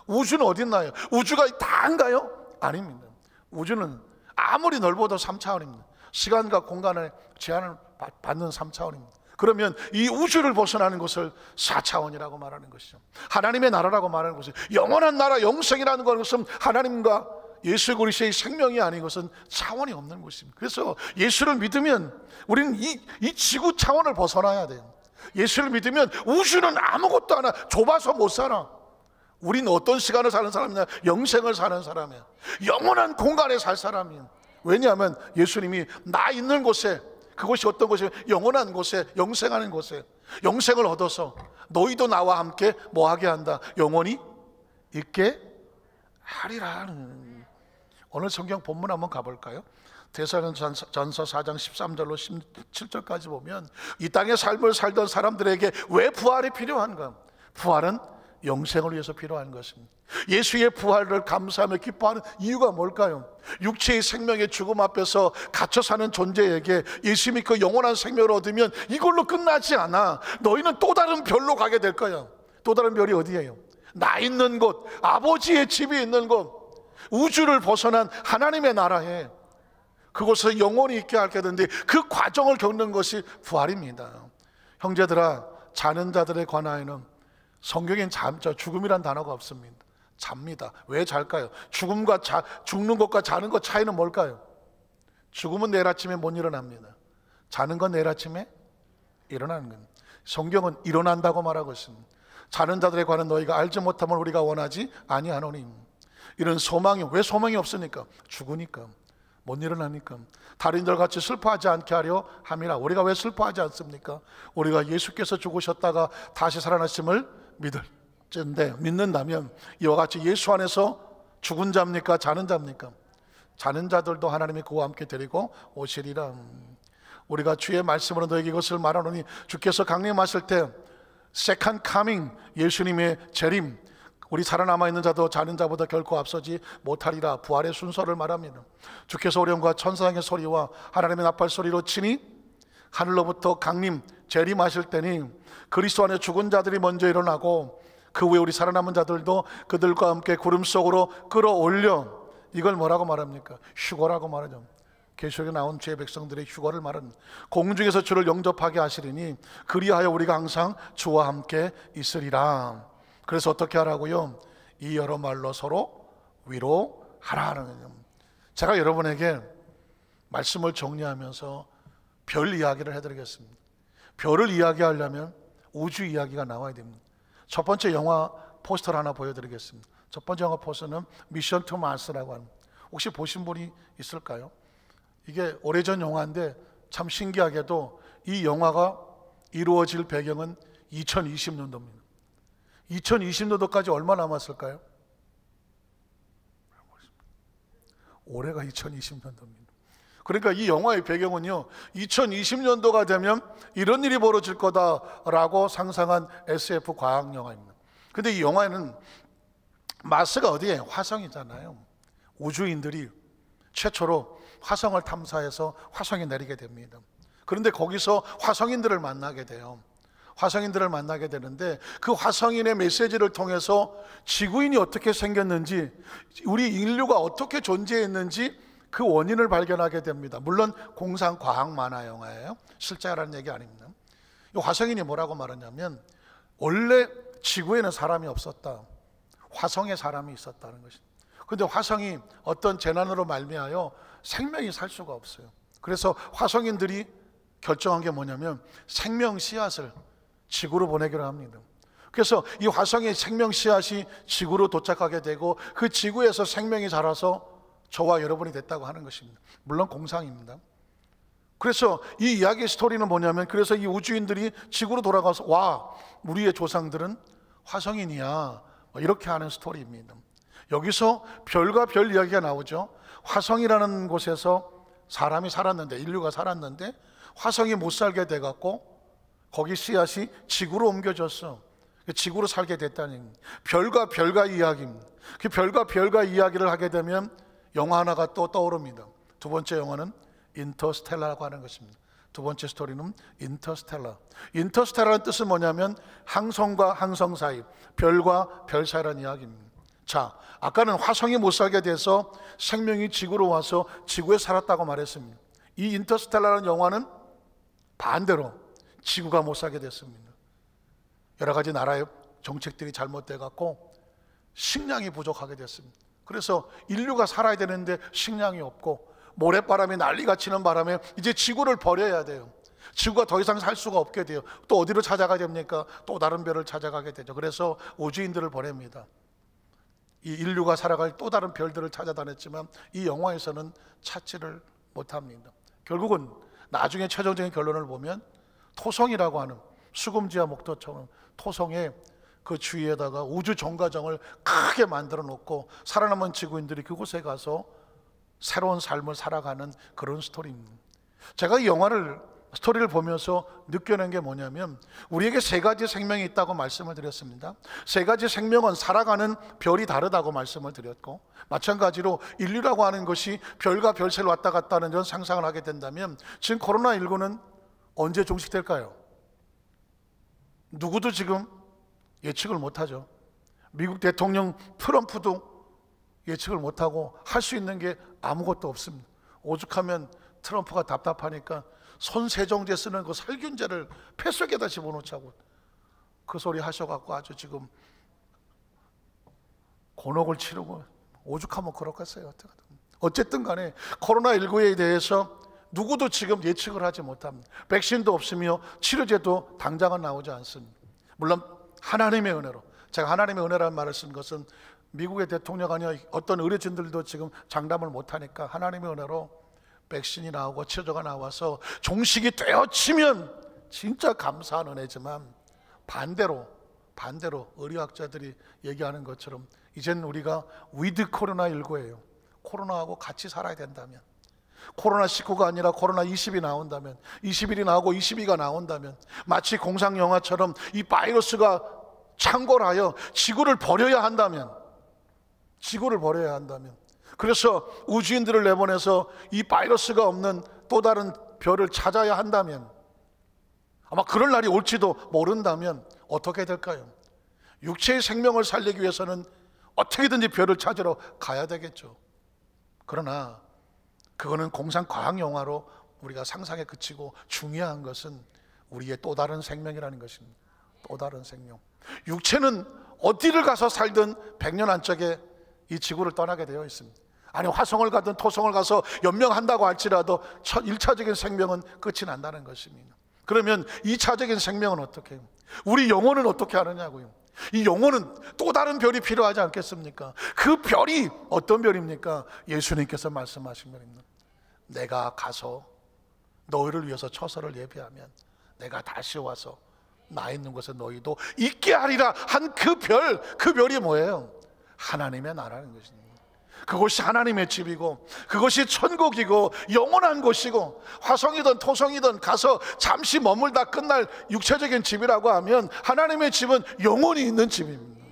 우주는 어디 있나요? 우주가 다 한가요? 아닙니다. 우주는 아무리 넓어도 3차원입니다. 시간과 공간의 제한을 받는 3차원입니다. 그러면 이 우주를 벗어나는 것을 4차원이라고 말하는 것이죠. 하나님의 나라라고 말하는 것은 영원한 나라, 영생이라는 것은 하나님과 예수 그리스도의 생명이 아닌 것은 차원이 없는 것입니다. 그래서 예수를 믿으면 우리는 이 지구 차원을 벗어나야 돼요. 예수를 믿으면 우주는 아무것도 하나 좁아서 못 살아. 우리는 어떤 시간을 사는 사람이냐? 영생을 사는 사람이야. 영원한 공간에 살 사람이야. 왜냐하면 예수님이 나 있는 곳에, 그곳이 어떤 곳이에요? 영원한 곳에, 영생하는 곳에 영생을 얻어서 너희도 나와 함께 뭐하게 한다? 영원히 있게 하리라. 오늘 성경 본문 한번 가볼까요? 데살로니가전서 4장 13절로 17절까지 보면 이 땅의 삶을 살던 사람들에게 왜 부활이 필요한가? 부활은 영생을 위해서 필요한 것입니다. 예수의 부활을 감사하며 기뻐하는 이유가 뭘까요? 육체의 생명의 죽음 앞에서 갇혀 사는 존재에게 예수 믿고 영원한 생명을 얻으면 이걸로 끝나지 않아. 너희는 또 다른 별로 가게 될 거야. 또 다른 별이 어디예요? 나 있는 곳, 아버지의 집이 있는 곳, 우주를 벗어난 하나님의 나라에 그곳을 영원히 있게 하게 되는데 그 과정을 겪는 것이 부활입니다. 형제들아, 자는 자들에 관하여는 성경엔 죽음이란 단어가 없습니다. 잡니다. 왜 잘까요? 죽는 것과 자는 것 차이는 뭘까요? 죽음은 내일 아침에 못 일어납니다. 자는 건 내일 아침에 일어나는 겁니다. 성경은 일어난다고 말하고 있습니다. 자는 자들에 관한 너희가 알지 못함을 우리가 원하지 아니하노니. 이런 소망이, 왜 소망이 없으니까? 죽으니까. 못 일어나니까. 달인들 같이 슬퍼하지 않게 하려 함이라. 우리가 왜 슬퍼하지 않습니까? 우리가 예수께서 죽으셨다가 다시 살아나심을 믿는다면 이와 같이 예수 안에서 죽은 자입니까? 자는 자입니까? 자는 자들도 하나님이 그와 함께 데리고 오시리라. 우리가 주의 말씀으로 너에게 이것을 말하노니 주께서 강림하실 때 세컨드 카밍, 예수님의 재림, 우리 살아남아 있는 자도 자는 자보다 결코 앞서지 못하리라. 부활의 순서를 말합니다. 주께서 오련과 천사장의 소리와 하나님의 나팔 소리로 치니 하늘로부터 강림, 재림하실 때니 그리스도 안에 죽은 자들이 먼저 일어나고 그 후에 우리 살아남은 자들도 그들과 함께 구름 속으로 끌어올려. 이걸 뭐라고 말합니까? 휴거라고 말하죠. 계시록에 나온 주의 백성들의 휴거를 말합니다. 공중에서 주를 영접하게 하시리니 그리하여 우리가 항상 주와 함께 있으리라. 그래서 어떻게 하라고요? 이 여러 말로 서로 위로하라는 거예요. 제가 여러분에게 말씀을 정리하면서 별 이야기를 해드리겠습니다. 별을 이야기하려면 우주 이야기가 나와야 됩니다. 첫 번째 영화 포스터를 하나 보여드리겠습니다. 첫 번째 영화 포스터는 미션 투 마스라고 합니다. 혹시 보신 분이 있을까요? 이게 오래전 영화인데 참 신기하게도 이 영화가 이루어질 배경은 2020년도입니다. 2020년도까지 얼마 남았을까요? 올해가 2020년도입니다. 그러니까 이 영화의 배경은요, 2020년도가 되면 이런 일이 벌어질 거다라고 상상한 SF 과학 영화입니다. 근데 이 영화에는 마스가 어디에? 화성이잖아요. 우주인들이 최초로 화성을 탐사해서 화성에 내리게 됩니다. 그런데 거기서 화성인들을 만나게 돼요. 화성인들을 만나게 되는데 그 화성인의 메시지를 통해서 지구인이 어떻게 생겼는지, 우리 인류가 어떻게 존재했는지 그 원인을 발견하게 됩니다. 물론 공상 과학 만화 영화예요. 실제라는 얘기 아닙니다. 이 화성인이 뭐라고 말하냐면 원래 지구에는 사람이 없었다. 화성에 사람이 있었다는 것입니다. 그런데 화성이 어떤 재난으로 말미암아 생명이 살 수가 없어요. 그래서 화성인들이 결정한 게 뭐냐면 생명 씨앗을 지구로 보내기로 합니다. 그래서 이 화성의 생명 씨앗이 지구로 도착하게 되고 그 지구에서 생명이 자라서 저와 여러분이 됐다고 하는 것입니다. 물론 공상입니다. 그래서 이 이야기의 스토리는 뭐냐면, 그래서 이 우주인들이 지구로 돌아가서 와, 우리의 조상들은 화성인이야, 이렇게 하는 스토리입니다. 여기서 별과 별 이야기가 나오죠. 화성이라는 곳에서 사람이 살았는데, 인류가 살았는데 화성이 못 살게 돼갖고 거기 씨앗이 지구로 옮겨졌어. 지구로 살게 됐다는 별과 별과 이야기입니다. 그 별과 별과 이야기를 하게 되면 영화 하나가 또 떠오릅니다. 두 번째 영화는 인터스텔라라고 하는 것입니다. 두 번째 스토리는 인터스텔라. 인터스텔라는 뜻은 뭐냐면 항성과 항성 사이, 별과 별 사이라는 이야기입니다. 자, 아까는 화성이 못 살게 돼서 생명이 지구로 와서 지구에 살았다고 말했습니다. 이 인터스텔라라는 영화는 반대로 지구가 못 살게 됐습니다. 여러 가지 나라의 정책들이 잘못돼 갖고 식량이 부족하게 됐습니다. 그래서 인류가 살아야 되는데 식량이 없고 모래바람이 난리가 치는 바람에 이제 지구를 버려야 돼요. 지구가 더 이상 살 수가 없게 돼요. 또 어디로 찾아가야 됩니까? 또 다른 별을 찾아가게 되죠. 그래서 우주인들을 보냅니다. 이 인류가 살아갈 또 다른 별들을 찾아다녔지만 이 영화에서는 찾지를 못합니다. 결국은 나중에 최종적인 결론을 보면 토성이라고 하는 수금지와 목토처럼 토성의 그 주위에다가 우주 정거장을 크게 만들어 놓고 살아남은 지구인들이 그곳에 가서 새로운 삶을 살아가는 그런 스토리입니다. 제가 이 스토리를 보면서 느껴낸 게 뭐냐면 우리에게 세 가지 생명이 있다고 말씀을 드렸습니다. 세 가지 생명은 살아가는 별이 다르다고 말씀을 드렸고, 마찬가지로 인류라고 하는 것이 별과 별 사이를 왔다 갔다 하는 이런 상상을 하게 된다면 지금 코로나19는 언제 종식될까요? 누구도 지금 예측을 못하죠. 미국 대통령 트럼프도 예측을 못하고 할 수 있는 게 아무것도 없습니다. 오죽하면 트럼프가 답답하니까 손세정제 쓰는 그 살균제를 폐속에다 집어넣자고 그 소리 하셔갖고 아주 지금 곤혹을 치르고, 오죽하면 그렇겠어요. 어쨌든 간에 코로나19에 대해서 누구도 지금 예측을 하지 못합니다. 백신도 없으며 치료제도 당장은 나오지 않습니다. 물론 하나님의 은혜로, 제가 하나님의 은혜라는 말을 쓴 것은 미국의 대통령이 어떤 의료진들도 지금 장담을 못하니까 하나님의 은혜로 백신이 나오고 치료제가 나와서 종식이 되어치면 진짜 감사한 은혜지만 반대로 의료학자들이 얘기하는 것처럼 이제는 우리가 위드 코로나19예요. 코로나하고 같이 살아야 된다면, 코로나19가 아니라 코로나20이 나온다면, 21이 나오고 22가 나온다면, 마치 공상 영화처럼 이 바이러스가 창궐하여 지구를 버려야 한다면, 그래서 우주인들을 내보내서 이 바이러스가 없는 또 다른 별을 찾아야 한다면, 아마 그럴 날이 올지도 모른다면 어떻게 될까요? 육체의 생명을 살리기 위해서는 어떻게든지 별을 찾으러 가야 되겠죠. 그러나 그거는 공상 과학 영화로 우리가 상상에 그치고, 중요한 것은 우리의 또 다른 생명이라는 것입니다. 또 다른 생명. 육체는 어디를 가서 살든 100년 안짝에 이 지구를 떠나게 되어 있습니다. 아니, 화성을 가든 토성을 가서 연명한다고 할지라도 1차적인 생명은 끝이 난다는 것입니다. 그러면 2차적인 생명은 어떻게 해요? 우리 영혼은 어떻게 하느냐고요. 이 영혼은 또 다른 별이 필요하지 않겠습니까? 그 별이 어떤 별입니까? 예수님께서 말씀하신 별입니다. 내가 가서 너희를 위해서 처소를 예비하면 내가 다시 와서 나 있는 곳에 너희도 있게 하리라 한 그 별이 뭐예요? 하나님의 나라는 것입니다. 그곳이 하나님의 집이고, 그것이 천국이고 영원한 곳이고, 화성이든 토성이든 가서 잠시 머물다 끝날 육체적인 집이라고 하면 하나님의 집은 영원히 있는 집입니다.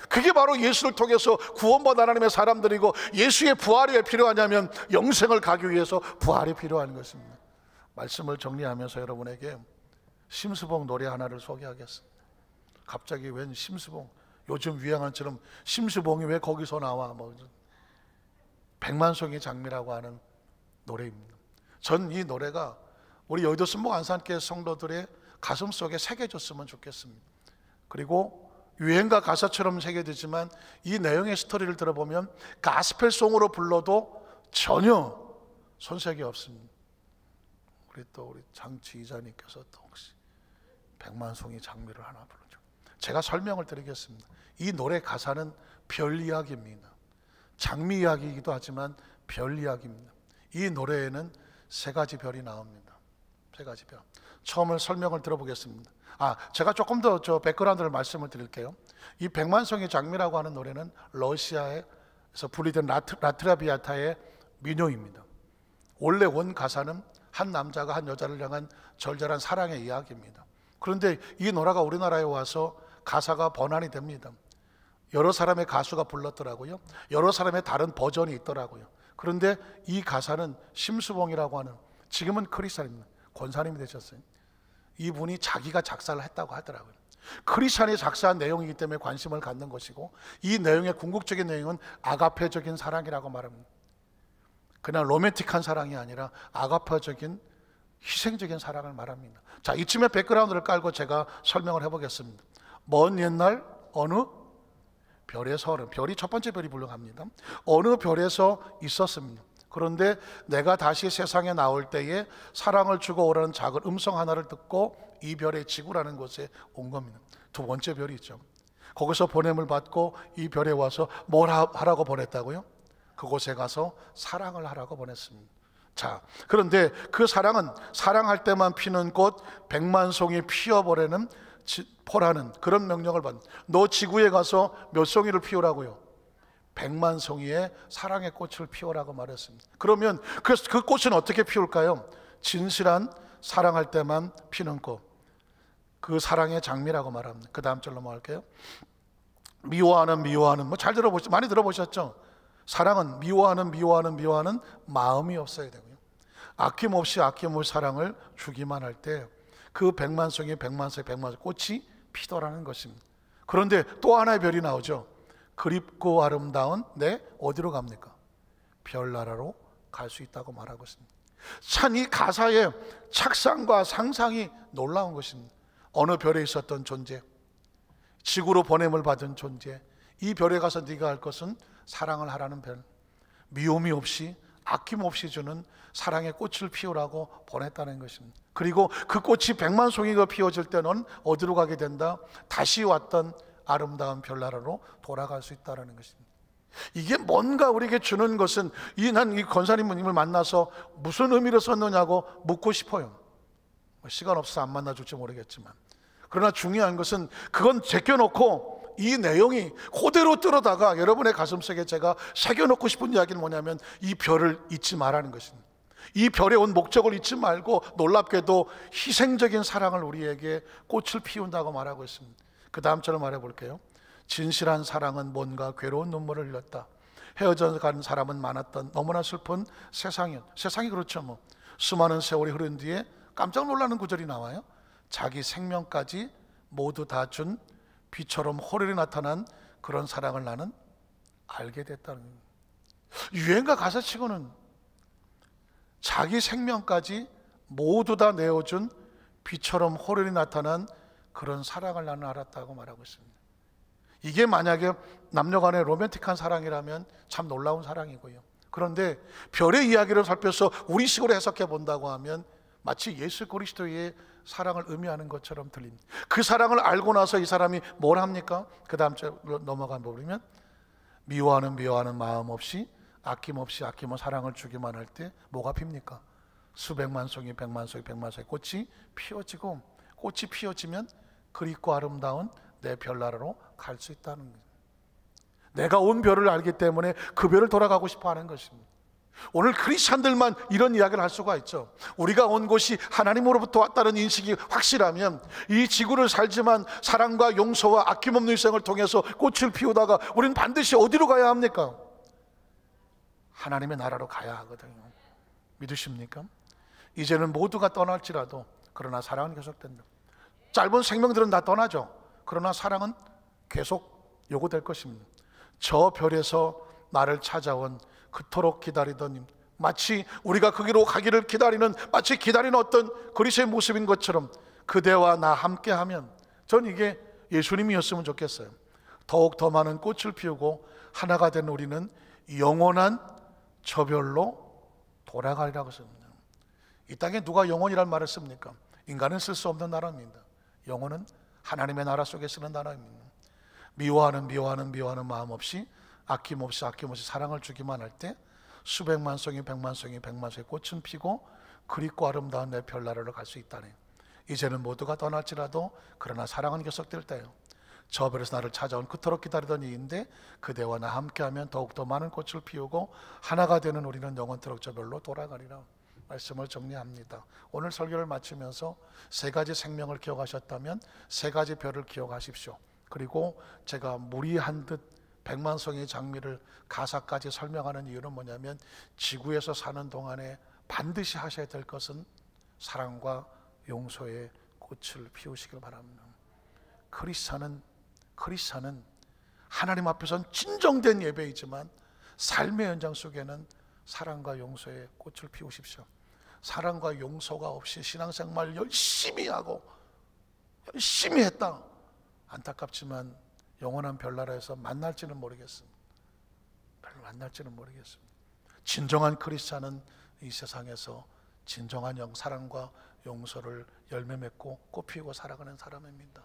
그게 바로 예수를 통해서 구원받은 하나님의 사람들이고, 예수의 부활이 왜 필요하냐면 영생을 가기 위해서 부활이 필요한 것입니다. 말씀을 정리하면서 여러분에게 심수봉 노래 하나를 소개하겠습니다. 갑자기 웬 심수봉, 요즘 유행한처럼 심수봉이 왜 거기서 나와, 백만송이 장미라고 하는 노래입니다. 전 이 노래가 우리 여의도 순복 안산교회 성도들의 가슴 속에 새겨졌으면 좋겠습니다. 그리고 유행가 가사처럼 새겨지지만 이 내용의 스토리를 들어보면 가스펠송으로 불러도 전혀 손색이 없습니다. 우리 장 지휘자님께서 또 혹시 백만송이 장미를 하나 불러줘. 제가 설명을 드리겠습니다. 이 노래 가사는 별 이야기입니다. 장미 이야기이기도 하지만 별 이야기입니다. 이 노래에는 3가지 별이 나옵니다. 3가지 별. 처음을 설명을 들어보겠습니다. 제가 조금 더 백그라운드를 말씀을 드릴게요. 이 백만송이 장미라고 하는 노래는 러시아에서 분리된 라트라비아타의 민요입니다. 원래 원 가사는 한 남자가 한 여자를 향한 절절한 사랑의 이야기입니다. 그런데 이 노래가 우리나라에 와서 가사가 번안이 됩니다. 여러 사람의 가수가 불렀더라고요. 여러 사람의 다른 버전이 있더라고요. 그런데 이 가사는 심수봉이라고 하는, 지금은 크리스찬입니다. 권사님이 되셨어요. 이분이 자기가 작사를 했다고 하더라고요. 크리스찬이 작사한 내용이기 때문에 관심을 갖는 것이고, 이 내용의 궁극적인 내용은 아가페적인 사랑이라고 말합니다. 그냥 로맨틱한 사랑이 아니라 아가페적인 희생적인 사랑을 말합니다. 자, 이쯤에 백그라운드를 깔고 제가 설명을 해보겠습니다. 먼 옛날 어느 별에서, 별이 첫 번째 별이 불러갑니다. 어느 별에서 있었습니다. 그런데 내가 다시 세상에 나올 때에 사랑을 주고 오라는 작은 음성 하나를 듣고 이 별의 지구라는 곳에 온 겁니다. 두 번째 별이 있죠. 거기서 보냄을 받고 이 별에 와서 뭘 하라고 보냈다고요? 그곳에 가서 사랑을 하라고 보냈습니다. 자, 그런데 그 사랑은 사랑할 때만 피는 꽃 100만송이 피어버리는 포라는 그런 명령을 받는, 너 지구에 가서 몇 송이를 피우라고요? 100만송이의 사랑의 꽃을 피우라고 말했습니다. 그러면 그 꽃은 어떻게 피울까요? 진실한 사랑할 때만 피는 꽃, 그 사랑의 장미라고 말합니다. 그 다음 절로 넘어갈게요. 미워하는 잘 많이 들어보셨죠? 사랑은 미워하는 마음이 없어야 되고요. 아낌없이 사랑을 주기만 할 때 그 100만송이 꽃이 피더라는 것입니다. 그런데 또 하나의 별이 나오죠. 그립고 아름다운 어디로 갑니까? 별나라로 갈 수 있다고 말하고 있습니다. 참 이 가사의 착상과 상상이 놀라운 것입니다. 어느 별에 있었던 존재, 지구로 보냄을 받은 존재, 이 별에 가서 네가 할 것은 사랑을 하라는 별, 미움이 없이 아낌없이 주는 사랑의 꽃을 피우라고 보냈다는 것입니다. 그리고 그 꽃이 100만송이가 피어질 때는 어디로 가게 된다? 다시 왔던 아름다운 별나라로 돌아갈 수 있다는 것입니다. 이게 뭔가 우리에게 주는 것은 난 이 권사님을 만나서 무슨 의미로 썼느냐고 묻고 싶어요. 시간 없어서 안 만나줄지 모르겠지만, 그러나 중요한 것은 그건 제껴놓고 이 내용이 그대로 들어다가 여러분의 가슴속에 제가 새겨놓고 싶은 이야기는 뭐냐면, 이 별을 잊지 말라는 것입니다. 이 별에 온 목적을 잊지 말고 놀랍게도 희생적인 사랑을 우리에게 꽃을 피운다고 말하고 있습니다. 그 다음처럼 말해볼게요. 진실한 사랑은 뭔가 괴로운 눈물을 흘렸다. 헤어져 간 사람은 많았던 너무나 슬픈 세상이 그렇죠. 뭐 수많은 세월이 흐른 뒤에 깜짝 놀라는 구절이 나와요. 자기 생명까지 모두 다 준 비처럼 호련히 나타난 그런 사랑을 나는 알게 됐다는, 유행가 가사치고는 자기 생명까지 모두 다 내어준 비처럼 호련히 나타난 그런 사랑을 나는 알았다고 말하고 있습니다. 이게 만약에 남녀간의 로맨틱한 사랑이라면 참 놀라운 사랑이고요. 그런데 별의 이야기를 살펴서 우리식으로 해석해 본다고 하면 마치 예수 그리스도의 사랑을 의미하는 것처럼 들립니다. 그 사랑을 알고 나서 이 사람이 뭘 합니까? 그 다음 절 넘어가 보면, 미워하는 마음 없이 아낌없이 사랑을 주기만 할 때 뭐가 핍니까? 수백만 송이 백만 송이 꽃이 피어지고, 꽃이 피어지면 그립고 아름다운 내 별나라로 갈 수 있다는 거예요. 내가 온 별을 알기 때문에 그 별을 돌아가고 싶어 하는 것입니다. 오늘 크리스찬들만 이런 이야기를 할 수가 있죠. 우리가 온 곳이 하나님으로부터 왔다는 인식이 확실하면 이 지구를 살지만 사랑과 용서와 아낌없는 일생을 통해서 꽃을 피우다가 우리는 반드시 어디로 가야 합니까? 하나님의 나라로 가야 하거든요. 믿으십니까? 이제는 모두가 떠날지라도 그러나 사랑은 계속된다. 짧은 생명들은 다 떠나죠. 그러나 사랑은 계속 요구될 것입니다. 저 별에서 나를 찾아온 그토록 기다리던, 마치 우리가 거기로 가기를 기다리는, 마치 기다리는 어떤 그리스도의 모습인 것처럼 그대와 나 함께하면, 전 이게 예수님이었으면 좋겠어요. 더욱 더 많은 꽃을 피우고 하나가 된 우리는 영원한 저 별로 돌아가리라고 씁니다. 이 땅에 누가 영원이란 말을 씁니까? 인간은 쓸 수 없는 나라입니다. 영혼은 하나님의 나라 속에 쓰는 나라입니다. 미워하는 마음 없이 아낌없이 사랑을 주기만 할 때 수백만 송이 백만 송이 꽃은 피고 그립고 아름다운 내 별나라로 갈 수 있다네. 이제는 모두가 떠날지라도 그러나 사랑은 계속될 때요. 저 별에서 나를 찾아온 그토록 기다리던 이인데 그대와 나 함께하면 더욱더 많은 꽃을 피우고 하나가 되는 우리는 영원토록 저 별로 돌아가리라. 말씀을 정리합니다. 오늘 설교를 마치면서 세 가지 생명을 기억하셨다면 세 가지 별을 기억하십시오. 그리고 제가 무리한 듯 백만 송이의 장미를 가사까지 설명하는 이유는 뭐냐면, 지구에서 사는 동안에 반드시 하셔야 될 것은 사랑과 용서의 꽃을 피우시길 바랍니다. 크리스찬은 하나님 앞에서는 진정된 예배이지만 삶의 현장 속에는 사랑과 용서의 꽃을 피우십시오. 사랑과 용서가 없이 신앙생활 열심히 하고 열심히 했다, 안타깝지만 영원한 별나라에서 만날지는 모르겠습니다. 진정한 크리스찬은 이 세상에서 진정한 사랑과 용서를 열매 맺고 꽃 피우고 살아가는 사람입니다.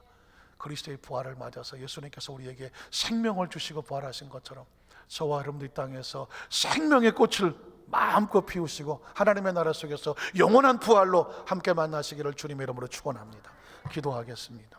그리스도의 부활을 맞아서 예수님께서 우리에게 생명을 주시고 부활하신 것처럼 저와 여러분도 이 땅에서 생명의 꽃을 마음껏 피우시고 하나님의 나라 속에서 영원한 부활로 함께 만나시기를 주님의 이름으로 축원합니다. 기도하겠습니다.